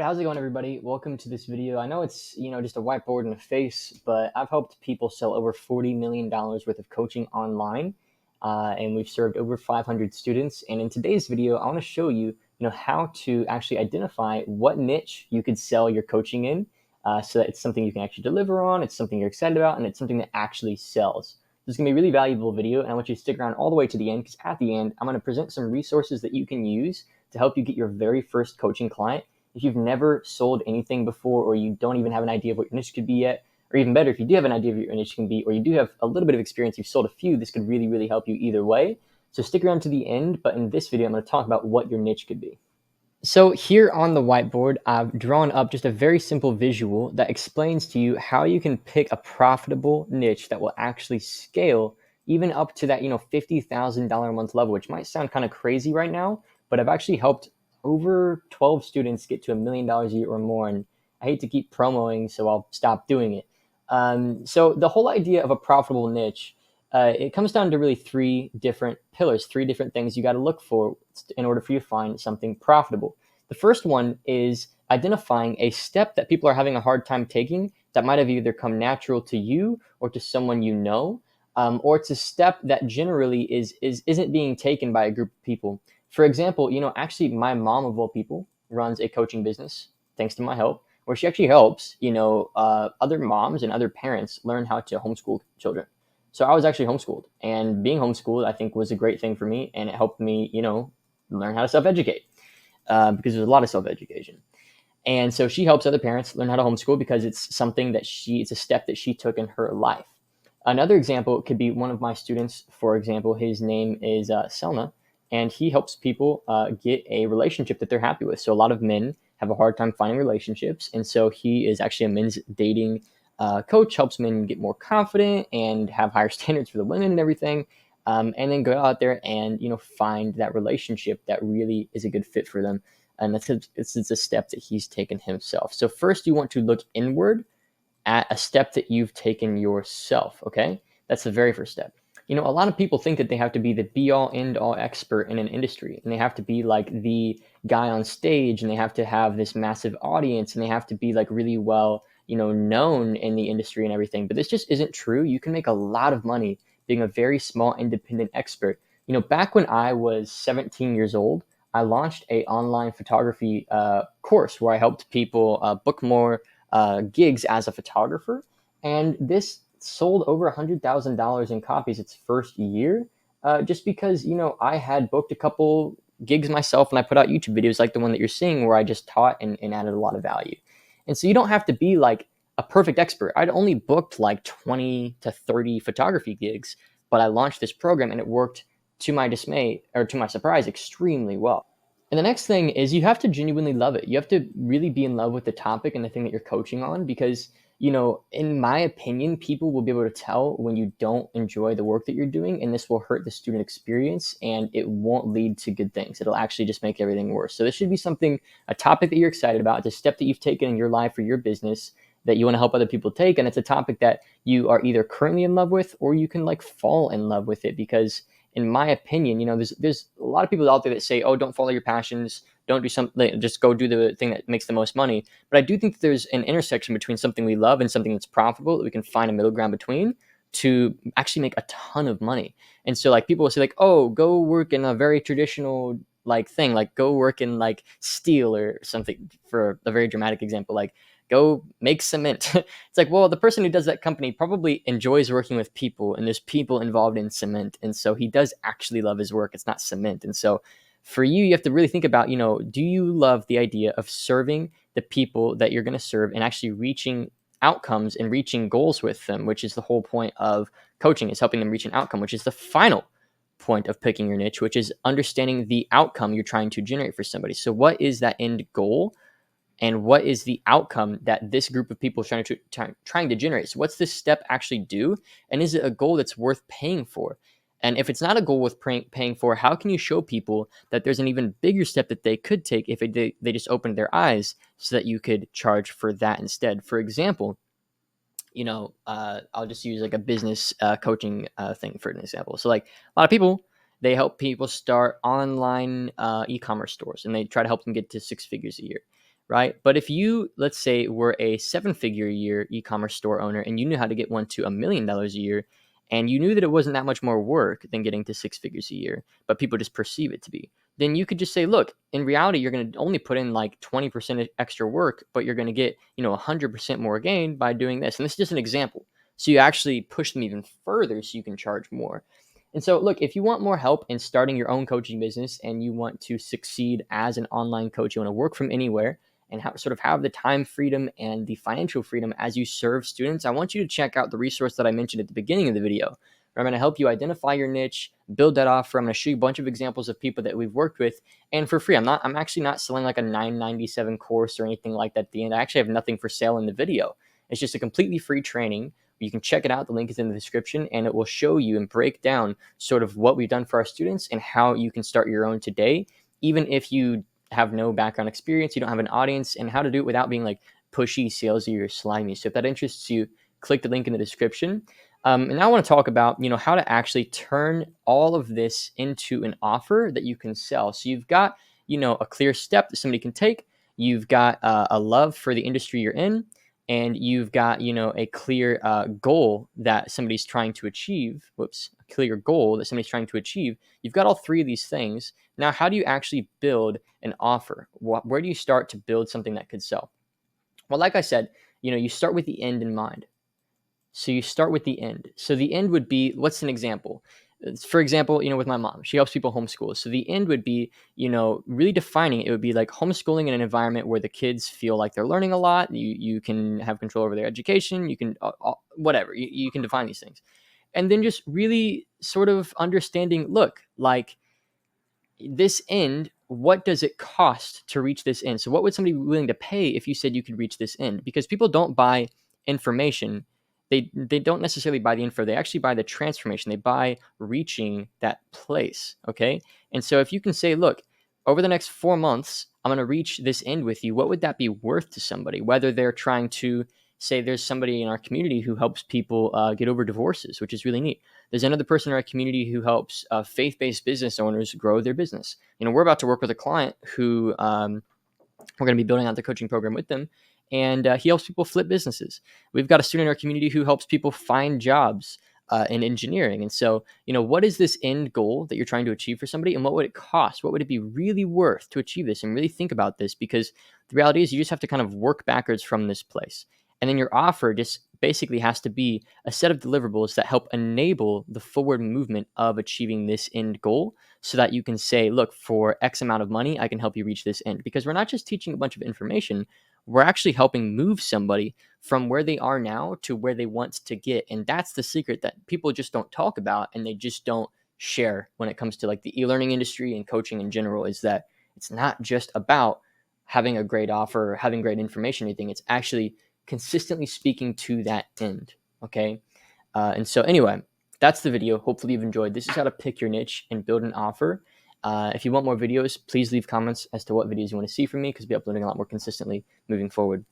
how's it going, everybody? Welcome to this video. I know it's, just a whiteboard and a face, but I've helped people sell over $40 million worth of coaching online, and we've served over 500 students. And in today's video, I want to show you, how to actually identify what niche you could sell your coaching in, so that it's something you can actually deliver on, it's something you're excited about, and it's something that actually sells. This is going to be a really valuable video, and I want you to stick around all the way to the end, because at the end, I'm going to present some resources that you can use to help you get your very first coaching client. If you've never sold anything before, or you don't even have an idea of what your niche could be yet, or even better, if you do have an idea of what your niche can be, or you do have a little bit of experience, you've sold a few, this could really, really help you either way. So stick around to the end, but in this video, I'm going to talk about what your niche could be. So here on the whiteboard, I've drawn up just a very simple visual that explains to you how you can pick a profitable niche that will actually scale even up to that, $50,000 a month level, which might sound kind of crazy right now, but I've actually helped over 12 students get to $1 million a year or more. And I hate to keep promoting, so I'll stop doing it. So the whole idea of a profitable niche, it comes down to really three different pillars, three different things you got to look for in order for you to find something profitable. The first one is identifying a step that people are having a hard time taking that might have either come natural to you or to someone you know, or it's a step that generally isn't being taken by a group of people. For example, actually my mom of all people runs a coaching business, thanks to my help, where she actually helps, other moms and other parents learn how to homeschool children. So I was actually homeschooled, and being homeschooled, I think, was a great thing for me, and it helped me, learn how to self-educate, because there's a lot of self-education. And so she helps other parents learn how to homeschool because it's something that it's a step that she took in her life. Another example could be one of my students. For example, his name is Selma, and he helps people get a relationship that they're happy with. So a lot of men have a hard time finding relationships, and so he is actually a men's dating coach, helps men get more confident and have higher standards for the women and everything, and then go out there and find that relationship that really is a good fit for them. And it's a step that he's taken himself. So first, you want to look inward at a step that you've taken yourself. Okay, that's the very first step. A lot of people think that they have to be the be-all, end-all expert in an industry, and they have to be like the guy on stage, and they have to have this massive audience, and they have to be like really well, known in the industry and everything. But this just isn't true. You can make a lot of money being a very small independent expert. Back when I was 17 years old, I launched a online photography course where I helped people book more gigs as a photographer, and this sold over $100,000 in copies its first year, just because I had booked a couple gigs myself, and I put out YouTube videos like the one that you're seeing where I just taught and added a lot of value. And so you don't have to be like a perfect expert. I'd only booked like 20 to 30 photography gigs, but I launched this program and it worked, to my dismay, or to my surprise, extremely well. And the next thing is you have to genuinely love it. You have to really be in love with the topic and the thing that you're coaching on, because in my opinion, people will be able to tell when you don't enjoy the work that you're doing, and this will hurt the student experience, and it won't lead to good things. It'll actually just make everything worse. So this should be a topic that you're excited about. It's a step that you've taken in your life or your business that you want to help other people take, and it's a topic that you are either currently in love with, or you can like fall in love with it. Because in my opinion, there's a lot of people out there that say, oh, don't follow your passions, don't do something, just go do the thing that makes the most money. But I do think that there's an intersection between something we love and something that's profitable that we can find a middle ground between to actually make a ton of money. And so like people will say like, oh, go work in a very traditional like thing, like go work in like steel or something, for a very dramatic example, like go make cement. It's like, well, the person who does that company probably enjoys working with people, and there's people involved in cement. And so he does actually love his work. It's not cement. And so for you have to really think about, do you love the idea of serving the people that you're going to serve and actually reaching outcomes and reaching goals with them, which is the whole point of coaching, is helping them reach an outcome, which is the final point of picking your niche, which is understanding the outcome you're trying to generate for somebody. So what is that end goal? And what is the outcome that this group of people is trying to generate? So what's this step actually do? And is it a goal that's worth paying for? And if it's not a goal worth paying for, how can you show people that there's an even bigger step that they could take if they just opened their eyes, so that you could charge for that instead? For example, I'll just use like a business coaching thing for an example. So like a lot of people, they help people start online e-commerce stores, and they try to help them get to 6 figures a year. right? But if you, let's say, were a 7-figure a year e-commerce store owner and you knew how to get one to $1 million a year, and you knew that it wasn't that much more work than getting to 6 figures a year, but people just perceive it to be, then you could just say, look, in reality, you're going to only put in like 20% extra work, but you're going to get, 100% more gain by doing this. And this is just an example. So you actually push them even further so you can charge more. And so, look, if you want more help in starting your own coaching business and you want to succeed as an online coach, you want to work from anywhere and sort of have the time freedom and the financial freedom as you serve students, I want you to check out the resource that I mentioned at the beginning of the video. I'm going to help you identify your niche, build that offer. I'm going to show you a bunch of examples of people that we've worked with, and for free. I'm actually not selling like a $997 course or anything like that at the end. I actually have nothing for sale in the video. It's just a completely free training. You can check it out. The link is in the description, and it will show you and break down sort of what we've done for our students and how you can start your own today, even if you have no background experience, you don't have an audience, and how to do it without being like pushy, salesy, or slimy. So if that interests you, click the link in the description. And now I want to talk about, how to actually turn all of this into an offer that you can sell. So you've got, a clear step that somebody can take. You've got a love for the industry you're in, and you've got, a clear goal that somebody's trying to achieve. A clear goal that somebody's trying to achieve. You've got all three of these things. Now, how do you actually build an offer? Where do you start to build something that could sell? Well, like I said, you start with the end in mind. So you start with the end. So the end would be, what's an example? For example, with my mom, she helps people homeschool. So the end would be, really defining it would be like homeschooling in an environment where the kids feel like they're learning a lot. You can have control over their education. You can, whatever, you can define these things. And then just really sort of understanding, look, like this end, what does it cost to reach this end? So what would somebody be willing to pay if you said you could reach this end? Because people don't buy information. They don't necessarily buy the info. They actually buy the transformation. They buy reaching that place. Okay. And so if you can say, look, over the next 4 months, I'm going to reach this end with you. What would that be worth to somebody? Whether they're trying to say there's somebody in our community who helps people get over divorces, which is really neat. There's another person in our community who helps faith-based business owners grow their business. We're about to work with a client who we're going to be building out the coaching program with them, and he helps people flip businesses. We've got a student in our community who helps people find jobs in engineering. And so, what is this end goal that you're trying to achieve for somebody, and what would it cost? What would it be really worth to achieve this? And really think about this, because the reality is you just have to kind of work backwards from this place. And then your offer just basically has to be a set of deliverables that help enable the forward movement of achieving this end goal, so that you can say, look, for X amount of money, I can help you reach this end. Because we're not just teaching a bunch of information, we're actually helping move somebody from where they are now to where they want to get. And that's the secret that people just don't talk about, and they just don't share when it comes to like the e-learning industry and coaching in general, is that it's not just about having a great offer or having great information or anything. It's actually consistently speaking to that end. Okay. And so anyway, that's the video. Hopefully you've enjoyed. This is how to pick your niche and build an offer. If you want more videos, please leave comments as to what videos you want to see from me, because I'll be uploading a lot more consistently moving forward.